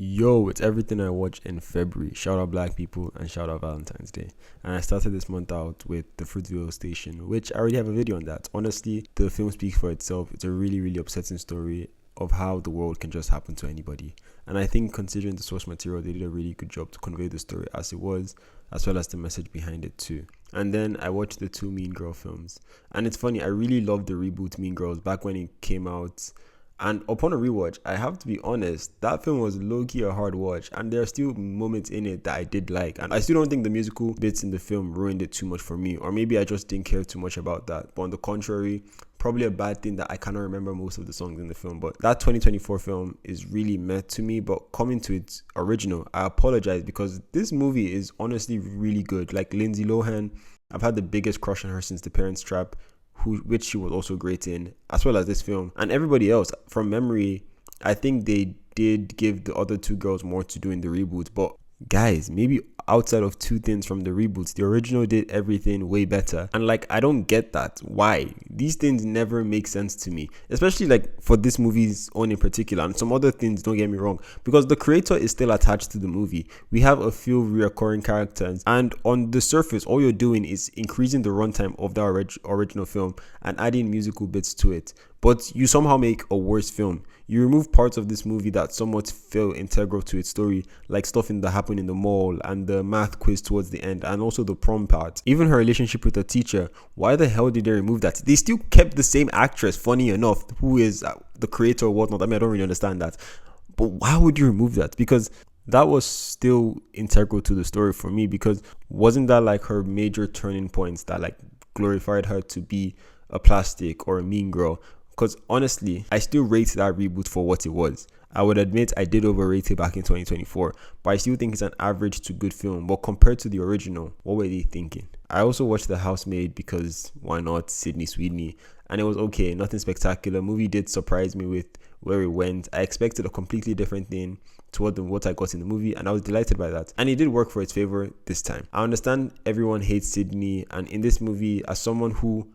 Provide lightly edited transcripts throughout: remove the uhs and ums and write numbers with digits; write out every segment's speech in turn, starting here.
Yo, it's everything I watched in February. Shout out Black people and shout out Valentine's Day. And I started this month out with the Fruitvale Station, which I already have a video on that. Honestly, the film speaks for itself. It's a really, really upsetting story of how the world can just happen to anybody. And I think considering the source material, they did a really good job to convey the story as it was, as well as the message behind it too. And then I watched the two Mean Girl films. And it's funny, I really loved the reboot Mean Girls back when it came out. And upon a rewatch, I have to be honest, that film was low-key a hard watch, and there are still moments in it that I did like. And I still don't think the musical bits in the film ruined it too much for me, or maybe I just didn't care too much about that. But on the contrary, probably a bad thing that I cannot remember most of the songs in the film. But that 2024 film is really met to me. But coming to its original, I apologize because this movie is honestly really good. Like Lindsay Lohan, I've had the biggest crush on her since The Parent Trap, which she was also great in, as well as this film. And everybody else, from memory, I think they did give the other two girls more to do in the reboot. But guys, maybe outside of two things from the reboots, the original did everything way better. And like, I don't get that. Why? These things never make sense to me, especially like for this movie's own in particular, and some other things, don't get me wrong, because the creator is still attached to the movie. We have a few reoccurring characters, and on the surface, all you're doing is increasing the runtime of the original film and adding musical bits to it. But you somehow make a worse film. You remove parts of this movie that somewhat feel integral to its story, like stuff that happened in the mall and the math quiz towards the end, and also the prom part. Even her relationship with the teacher, why the hell did they remove that? They still kept the same actress, funny enough, who is the creator or whatnot. I mean, I don't really understand that. But why would you remove that? Because that was still integral to the story for me, because wasn't that like her major turning points that like glorified her to be a plastic or a mean girl? Because honestly, I still rate that reboot for what it was. I would admit I did overrate it back in 2024, but I still think it's an average to good film. But compared to the original, what were they thinking? I also watched The Housemaid because why not, Sydney Sweeney, and it was okay, nothing spectacular. Movie did surprise me with where it went. I expected a completely different thing to what I got in the movie, and I was delighted by that. And it did work for its favor this time. I understand everyone hates Sydney, and in this movie, as someone who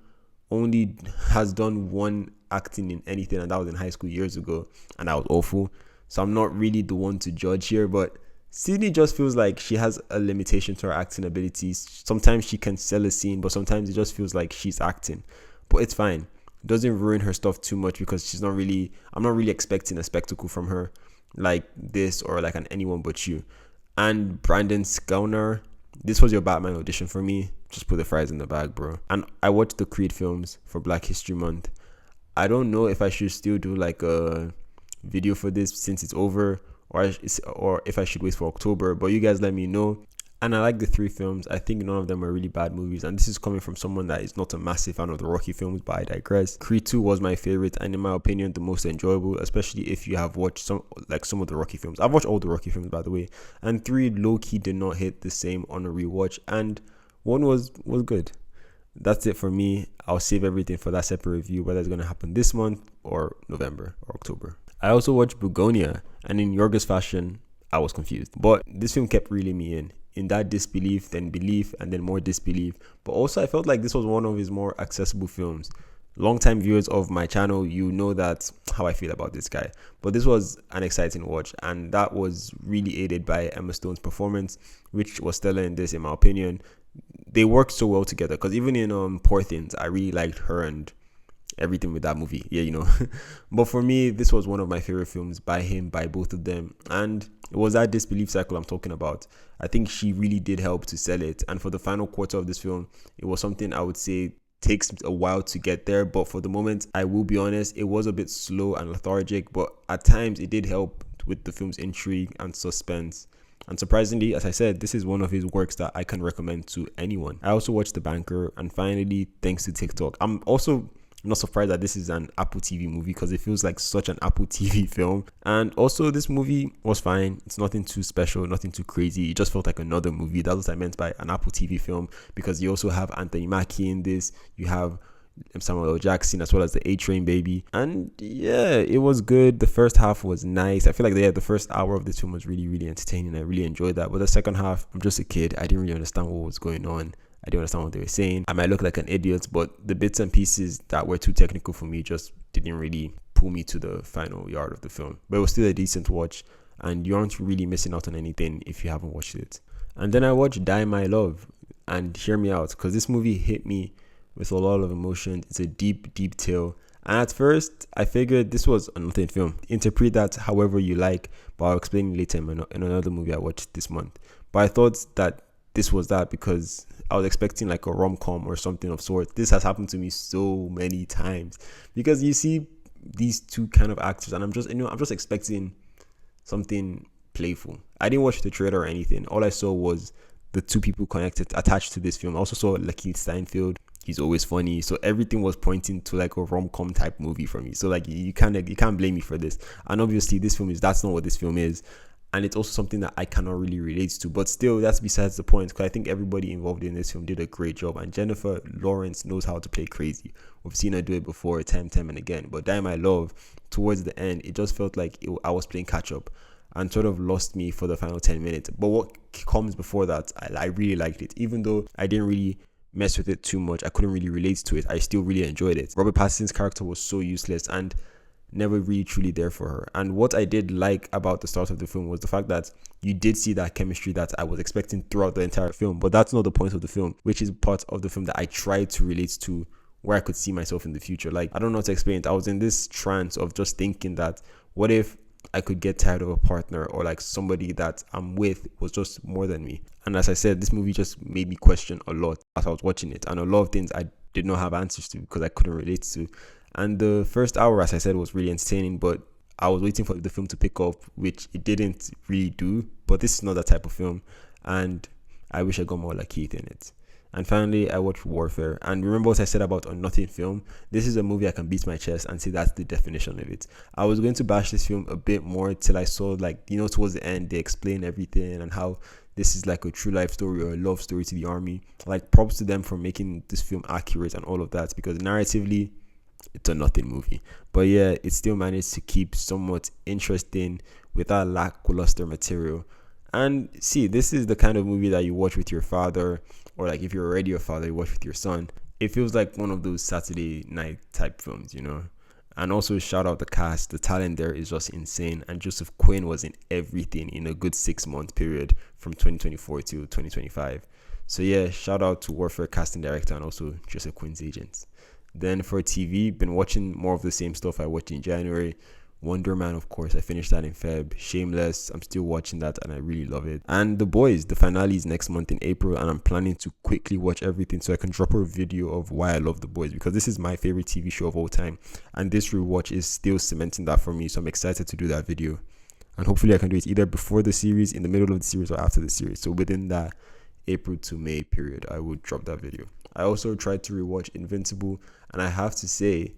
only has done one acting in anything, and that was in high school years ago, and that was awful, so I'm not really the one to judge here, but Sydney just feels like she has a limitation to her acting abilities. Sometimes she can sell a scene, but sometimes it just feels like she's acting, but it's fine. It doesn't ruin her stuff too much, because I'm not really expecting a spectacle from her like this, or like an Anyone But You. And Brandon Skowner, this was your Batman audition for me. Just put the fries in the bag, bro. And I watched the Creed films for Black History Month. I don't know if I should still do like a video for this since it's over, or if I should wait for October, but you guys let me know. And I like the three films. I think none of them are really bad movies, and this is coming from someone that is not a massive fan of the Rocky films, but I digress. Creed 2 was my favorite, and in my opinion the most enjoyable, especially if you have watched some of the Rocky films. I've watched all the Rocky films, by the way, and 3 low-key did not hit the same on a rewatch, and 1 was good. That's it for me. I'll save everything for that separate review, whether it's going to happen this month or November or October. I also watched Bugonia, and in Yorgos fashion, I was confused. But this film kept reeling me in that disbelief, then belief, and then more disbelief. But also, I felt like this was one of his more accessible films. Longtime viewers of my channel, you know that's how I feel about this guy. But this was an exciting watch, and that was really aided by Emma Stone's performance, which was stellar in this, in my opinion. They worked so well together, because even in Poor Things, I really liked her and everything with that movie. Yeah, you know. But for me, this was one of my favorite films by him, by both of them. And it was that disbelief cycle I'm talking about. I think she really did help to sell it. And for the final quarter of this film, it was something I would say takes a while to get there. But for the moment, I will be honest, it was a bit slow and lethargic. But at times, it did help with the film's intrigue and suspense. And surprisingly, as I said, this is one of his works that I can recommend to anyone. I also watched The Banker, and finally, thanks to TikTok, I'm also not surprised that this is an Apple TV movie, because it feels like such an Apple TV film. And also, this movie was fine. It's nothing too special, nothing too crazy. It just felt like another movie. That's what I meant by an Apple TV film, because you also have Anthony Mackie in this. You have Samuel L. Jackson, as well as the A-Train baby. And yeah, it was good. The first half was nice. I feel like the first hour of this film was really, really entertaining. I really enjoyed that. But the second half, I'm just a kid. I didn't really understand what was going on. I didn't understand what they were saying. I might look like an idiot, but the bits and pieces that were too technical for me just didn't really pull me to the final yard of the film. But it was still a decent watch. and you aren't really missing out on anything if you haven't watched it. And then I watched Die My Love, and hear me out, because this movie hit me with a lot of emotion. It's a deep, deep tale. And at first, I figured this was a nothing film. Interpret that however you like, but I'll explain later in another movie I watched this month. But I thought that this was that because I was expecting like a rom-com or something of sort. This has happened to me so many times because you see these two kind of actors, and I'm just expecting something playful. I didn't watch the trailer or anything. All I saw was the two people attached to this film. I also saw Lakeith Steinfeld. He's always funny, so everything was pointing to like a rom-com type movie for me. So like you can't blame me for this. And obviously that's not what this film is, and it's also something that I cannot really relate to. But still, that's besides the point, because I think everybody involved in this film did a great job, and Jennifer Lawrence knows how to play crazy. We've seen her do it before, time and again. But Die My Love, towards the end, it just felt like I was playing catch up, and sort of lost me for the final 10 minutes. But what comes before that, I really liked it, even though I didn't really mess with it too much. I couldn't really relate to it. I still really enjoyed it. Robert Pattinson's character was so useless and never really truly there for her. And what I did like about the start of the film was the fact that you did see that chemistry that I was expecting throughout the entire film. But that's not the point of the film, which is part of the film that I tried to relate to, where I could see myself in the future. Like, I don't know how to explain it. I was in this trance of just thinking that what if I could get tired of a partner, or like somebody that I'm with was just more than me. And as I said, this movie just made me question a lot as I was watching it, and a lot of things I did not have answers to because I couldn't relate to. And the first hour, as I said, was really entertaining, but I was waiting for the film to pick up, which it didn't really do. But this is not that type of film, and I wish I got more Lakeith in it. And finally, I watched Warfare. And remember what I said about a nothing film? This is a movie I can beat my chest and say that's the definition of it. I was going to bash this film a bit more till I saw, like, towards the end, they explain everything and how this is like a true life story or a love story to the army. Like, props to them for making this film accurate and all of that, because narratively, it's a nothing movie. But yeah, it still managed to keep somewhat interesting without lackluster material. And see, this is the kind of movie that you watch with your father, or like if you're already a father, you watch with your son. It feels like one of those Saturday night type films, And also shout out the cast. The talent there is just insane. And Joseph Quinn was in everything in a good 6-month period from 2024 to 2025. So yeah, shout out to Warfare casting director and also Joseph Quinn's agents. Then for TV, been watching more of the same stuff I watched in January. Wonder Man, of course, I finished that in Feb. Shameless, I'm still watching that and I really love it. And The Boys, the finale is next month in April, and I'm planning to quickly watch everything so I can drop a video of why I love The Boys, because this is my favorite TV show of all time, and this rewatch is still cementing that for me. So I'm excited to do that video, and hopefully I can do it either before the series, in the middle of the series, or after the series. So within that April to May period, I would drop that video. I also tried to rewatch Invincible, and I have to say,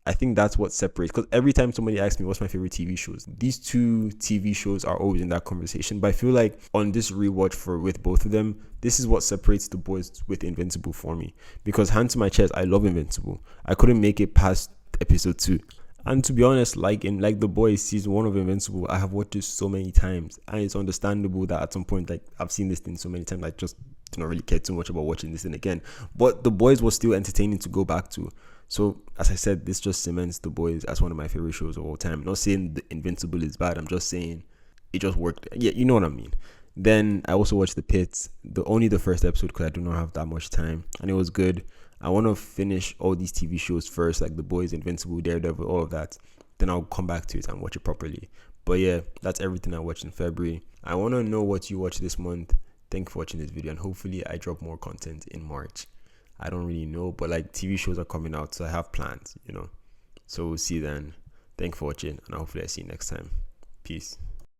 I think that's what separates, because every time somebody asks me what's my favorite TV shows, these two TV shows are always in that conversation. But I feel like on this rewatch with both of them, this is what separates The Boys with Invincible for me. Because hand to my chest, I love Invincible. I couldn't make it past episode 2. And to be honest, like The Boys season 1 of Invincible, I have watched it so many times, and it's understandable that at some point, like, I've seen this thing so many times, I just do not really care too much about watching this thing again. But The Boys was still entertaining to go back to. So, as I said, this just cements The Boys as one of my favorite shows of all time. I'm not saying the Invincible is bad. I'm just saying it just worked. Yeah, you know what I mean. Then I also watched The Pits. Only the first episode, because I do not have that much time. And it was good. I want to finish all these TV shows first, like The Boys, Invincible, Daredevil, all of that. Then I'll come back to it and watch it properly. But yeah, that's everything I watched in February. I want to know what you watched this month. Thank you for watching this video. And hopefully I drop more content in March. I don't really know, but like TV shows are coming out, so I have plans, So we'll see then. Thanks for watching, and hopefully I see you next time. Peace.